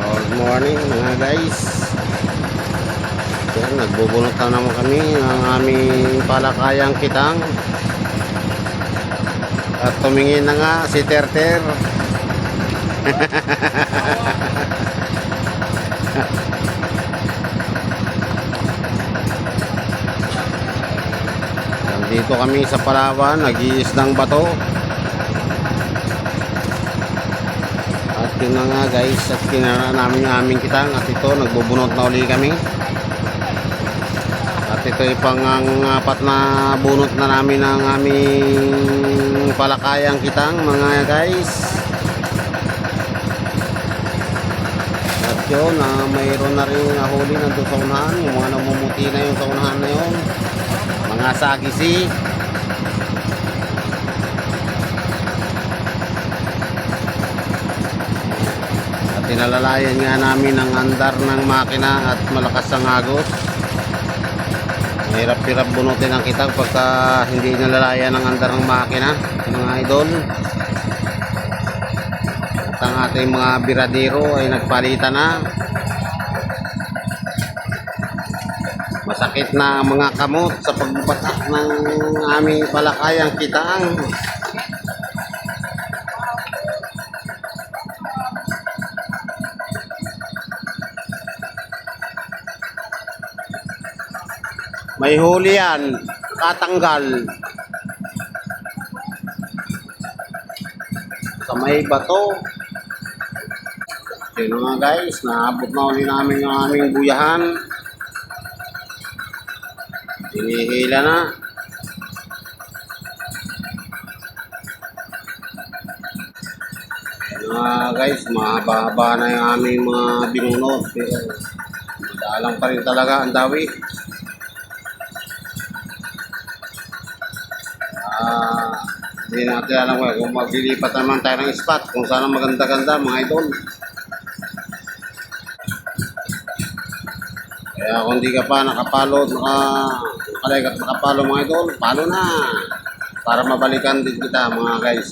Good morning mga guys. Yan, nagbubunot na naman kami ng aming palakayang kitang. At tumingin na nga si Terter. Nandito kami sa Palawan, nag-iisdang bato. At yun na nga guys, at kinara namin yung aming kitang. At ito, nagbubunot na uli kami. At ito ay pang-apat na bunot na namin ng aming palakayang kitang mga guys. At yun, mayroon na rin nahuli nandun sa unahan. Yung mga namumuti na yung sa unahan na yun, mga sagisi. Pinalalayan nga namin ang andar ng makina at malakas ang agos. Mahirap-hirap bunutin ang kitang pagka hindi nalalayan ang andar ng makina, mga idol. At ang ating mga biradero ay nagpalitan na. Masakit na ang mga kamot sa pagbatak ng aming palakayang kitang. May huli yan, katanggal sa may bato. Yun nga guys, naabot na ulit namin yung aming buyahan. Hinihila na. Yun nga guys, mahaba-haba na yung aming mga binunot. Pero madalang pa rin talaga ang dawi. Hindi natin alam kung maglilipat naman tayo ng spot kung saan maganda-ganda mga idol. Kaya kung di ka pa nakapalo, nakalike at nakapalo mga idol, palo na para mabalikan din kita mga guys.